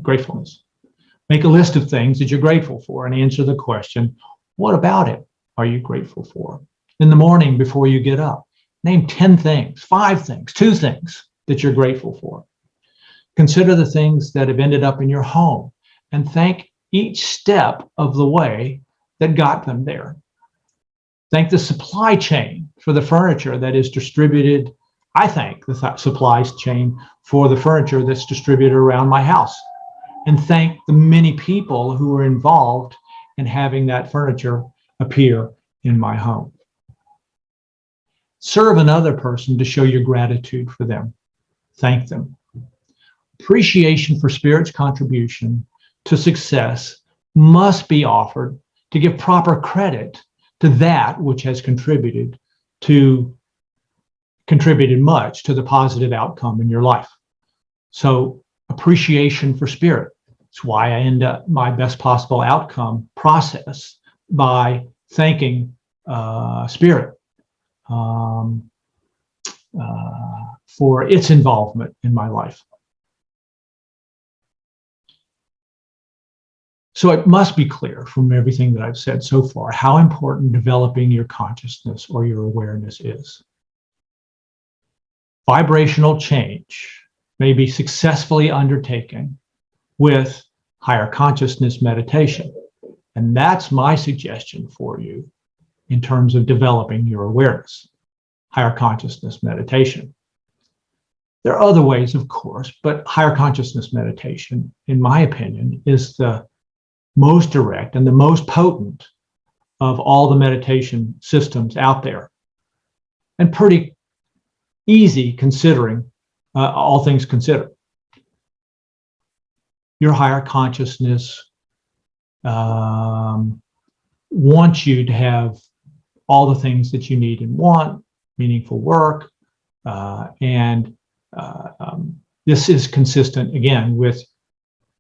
gratefulness. Make a list of things that you're grateful for and answer the question, what about it are you grateful for? In the morning before you get up, name 10 things, 5 things, 2 things that you're grateful for. Consider the things that have ended up in your home and thank each step of the way that got them there. Thank the supply chain for the furniture that is distributed. I thank the supply chain for the furniture that's distributed around my house, and thank the many people who are involved in having that furniture appear in my home. Serve another person to show your gratitude for them. Thank them. Appreciation for Spirit's contribution to success must be offered to give proper credit to that which has contributed much to the positive outcome in your life. So appreciation for Spirit. It's why I end up my best possible outcome process by thanking Spirit for its involvement in my life. So it must be clear from everything that I've said so far how important developing your consciousness or your awareness is. Vibrational change may be successfully undertaken with higher consciousness meditation. And that's my suggestion for you in terms of developing your awareness, higher consciousness meditation. There are other ways, of course, but higher consciousness meditation, in my opinion, is the most direct and the most potent of all the meditation systems out there, and pretty easy considering all things considered. Your higher consciousness wants you to have all the things that you need and want, meaningful work, and this is consistent, again, with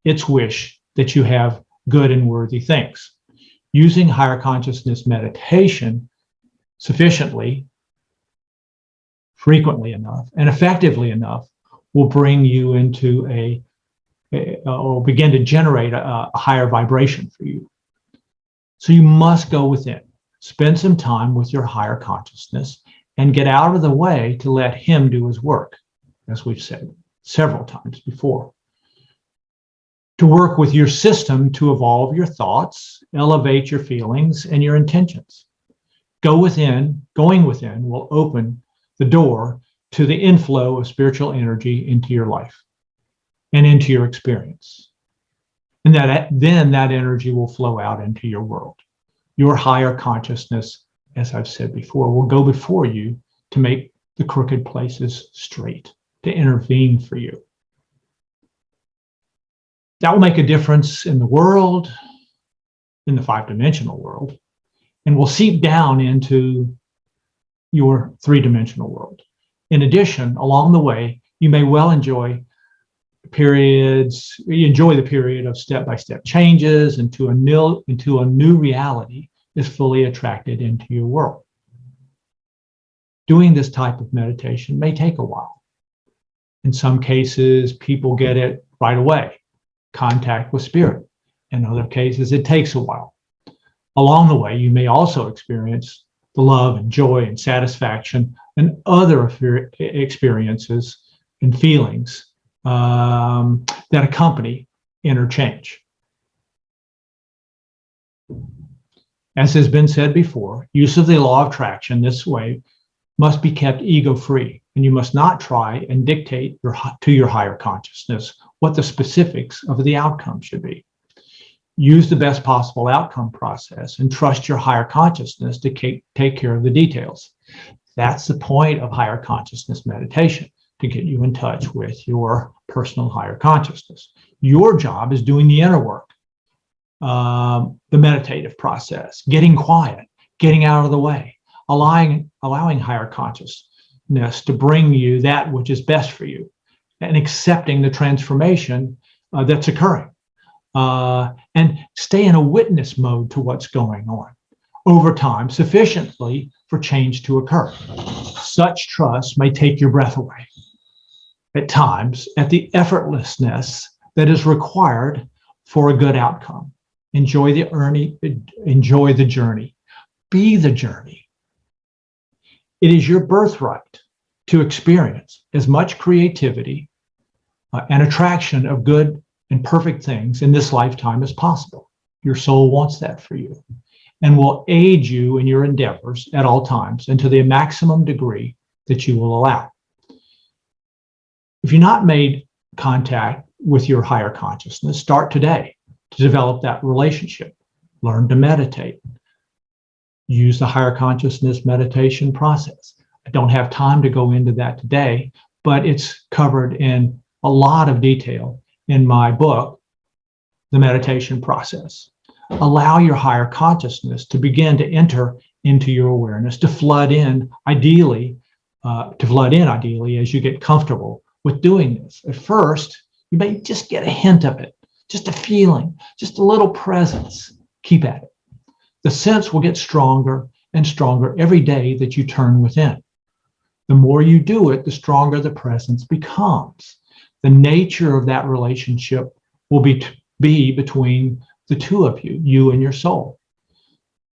its wish that you have good and worthy things. Using higher consciousness meditation sufficiently, frequently enough, and effectively enough will bring you into or begin to generate a higher vibration for you. So you must go within, spend some time with your higher consciousness, and get out of the way to let him do his work, as we've said several times before. To work with your system to evolve your thoughts, elevate your feelings and your intentions. Going within will open the door to the inflow of spiritual energy into your life and into your experience. And then that energy will flow out into your world. Your higher consciousness, as I've said before, will go before you to make the crooked places straight, to intervene for you. That will make a difference in the world, in the five-dimensional world, and will seep down into your three-dimensional world. In addition, along the way, you may well enjoy the period of step-by-step changes into a new reality is fully attracted into your world. Doing this type of meditation may take a while. In some cases, people get it right away, contact with spirit. In other cases, it takes a while. Along the way, you may also experience the love and joy and satisfaction and other experiences and feelings that accompany interchange. As has been said before, use of the law of attraction this way must be kept ego-free, and you must not try and dictate to your higher consciousness what the specifics of the outcome should be. Use the best possible outcome process and trust your higher consciousness to take care of the details. That's the point of higher consciousness meditation, to get you in touch with your personal higher consciousness. Your job is doing the inner work, the meditative process, getting quiet, getting out of the way, allowing higher consciousness to bring you that which is best for you, and accepting the transformation that's occurring. And stay in a witness mode to what's going on over time, sufficiently for change to occur. Such trust may take your breath away at times at the effortlessness that is required for a good outcome. Enjoy the journey. Be the journey. It is your birthright to experience as much creativity and attraction of good and perfect things in this lifetime as possible. Your soul wants that for you and will aid you in your endeavors at all times and to the maximum degree that you will allow. If you've not made contact with your higher consciousness, start today to develop that relationship. Learn to meditate. Use the higher consciousness meditation process. I don't have time to go into that today, but it's covered in a lot of detail in my book, The Meditation Process. Allow your higher consciousness to begin to enter into your awareness, to flood in ideally as you get comfortable with doing this. At first, you may just get a hint of it, just a feeling, just a little presence. Keep at it. The sense will get stronger and stronger every day that you turn within. The more you do it, the stronger the presence becomes. The nature of that relationship will be between the two of you, you and your soul.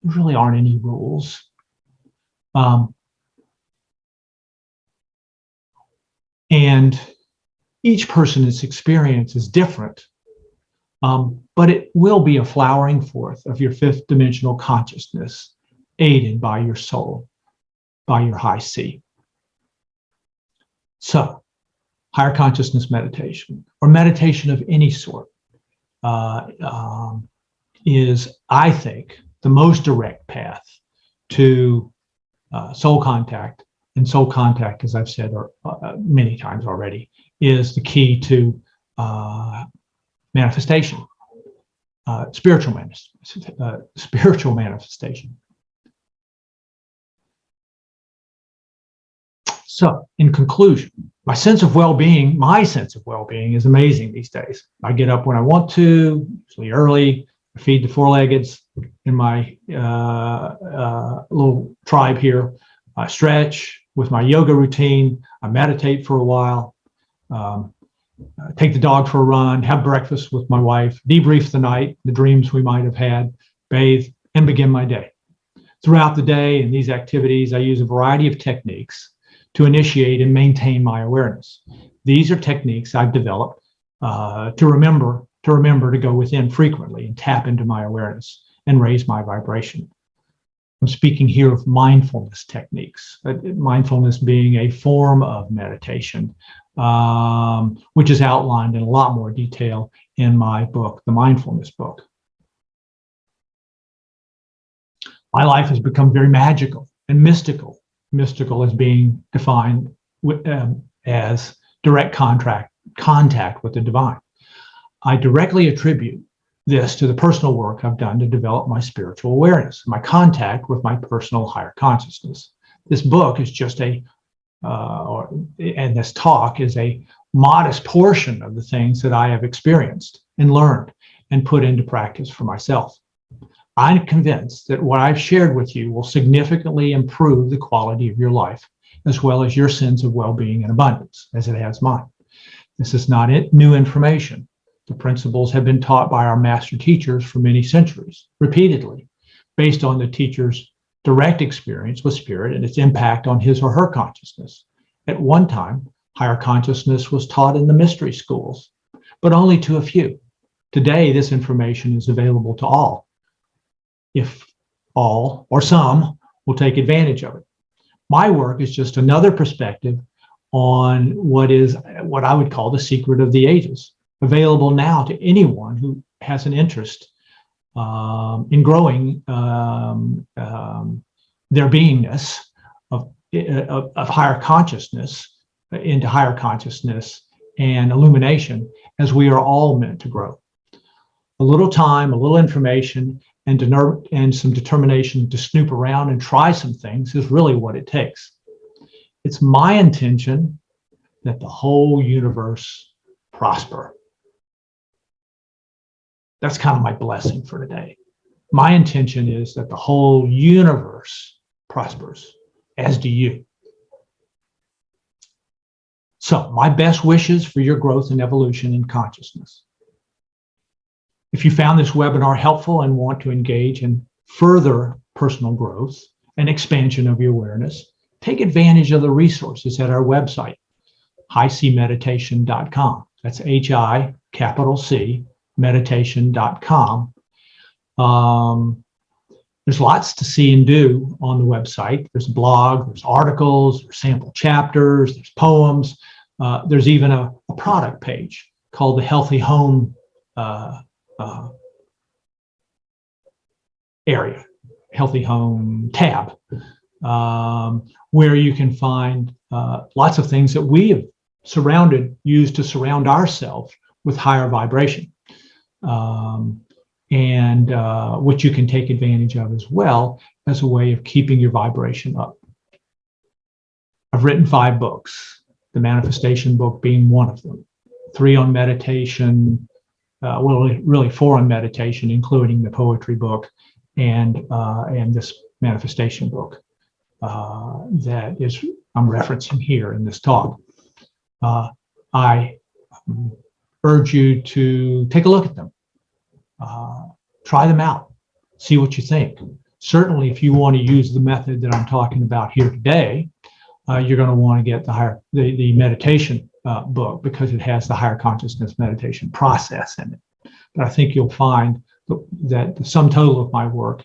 There really aren't any rules. And each person's experience is different, but it will be a flowering forth of your fifth dimensional consciousness, aided by your soul, by your high C. So, higher consciousness meditation, or meditation of any sort, is, I think, the most direct path to soul contact. And soul contact, as I've said many times already, is the key to manifestation, spiritual manifestation. So, in conclusion, my sense of well-being is amazing these days. I get up when I want to, usually early. I feed the four-leggeds in my little tribe here. I stretch with my yoga routine. I meditate for a while. Take the dog for a run, have breakfast with my wife, debrief the night, the dreams we might have had, bathe, and begin my day. Throughout the day in these activities, I use a variety of techniques to initiate and maintain my awareness. These are techniques I've developed to remember to go within frequently and tap into my awareness and raise my vibration. I'm speaking here of mindfulness techniques, mindfulness being a form of meditation, which is outlined in a lot more detail in my book, the Mindfulness book. My life has become very magical and mystical. Mystical is being defined as direct contact with the divine. I directly attribute this to the personal work I've done to develop my spiritual awareness, my contact with my personal higher consciousness. This book is just and this talk is a modest portion of the things that I have experienced and learned and put into practice for myself. I'm convinced that what I've shared with you will significantly improve the quality of your life, as well as your sense of well-being and abundance, as it has mine. This is not new information. The principles have been taught by our master teachers for many centuries, repeatedly, based on the teacher's direct experience with spirit and its impact on his or her consciousness. At one time, higher consciousness was taught in the mystery schools, but only to a few. Today, this information is available to all, if all or some will take advantage of it. My work is just another perspective on what I would call the secret of the ages, available now to anyone who has an interest in growing their beingness of higher consciousness into higher consciousness and illumination, as we are all meant to grow. A little time, a little information, and some determination to snoop around and try some things is really what it takes. It's my intention that the whole universe prosper. That's kind of my blessing for today. My intention is that the whole universe prospers, as do you. So, my best wishes for your growth and evolution in consciousness. If you found this webinar helpful and want to engage in further personal growth and expansion of your awareness, take advantage of the resources at our website, highcmeditation.com. That's HI, capital C, meditation.com. There's lots to see and do on the website. There's a blog, there's articles, there's sample chapters, there's poems. There's even a product page called the Healthy Home area, Healthy Home tab, where you can find lots of things that we have used to surround ourselves with higher vibration, and which you can take advantage of as well as a way of keeping your vibration up. I've written 5 books, the Manifestation book being one of them, 3 on meditation, really 4 on meditation, including the poetry book and this Manifestation book that I'm referencing here in this talk. I urge you to take a look at them, try them out, see what you think. Certainly, if you want to use the method that I'm talking about here today, you're going to want to get the meditation book because it has the higher consciousness meditation process in it. But I think you'll find that the sum total of my work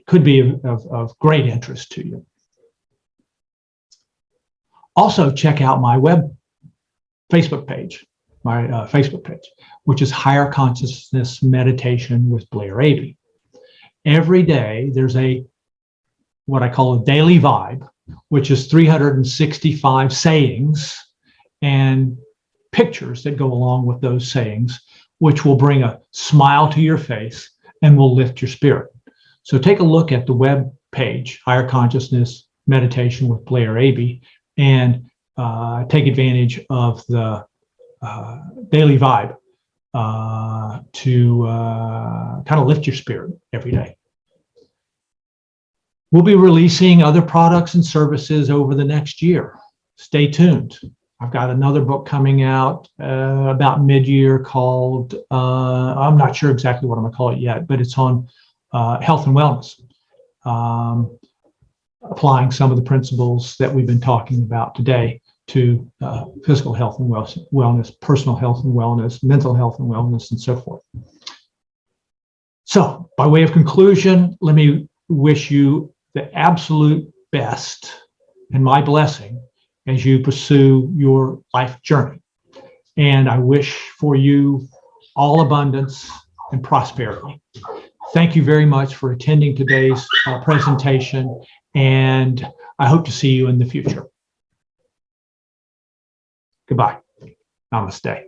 could be of great interest to you. Also, check out my Facebook page, which is Higher Consciousness Meditation with Blair Abey. Every day, there's what I call a daily vibe, which is 365 sayings and pictures that go along with those sayings, which will bring a smile to your face and will lift your spirit. So take a look at the web page, Higher Consciousness Meditation with Blair Abey, and take advantage of the daily vibe to kind of lift your spirit every day. We'll be releasing other products and services over the next year. Stay tuned. I've got another book coming out about mid-year called, I'm not sure exactly what I'm going to call it yet, but it's on health and wellness, applying some of the principles that we've been talking about today to physical health and wellness, personal health and wellness, mental health and wellness, and so forth. So, by way of conclusion, let me wish you the absolute best and my blessing as you pursue your life journey. And I wish for you all abundance and prosperity. Thank you very much for attending today's presentation, and I hope to see you in the future. Goodbye. Namaste.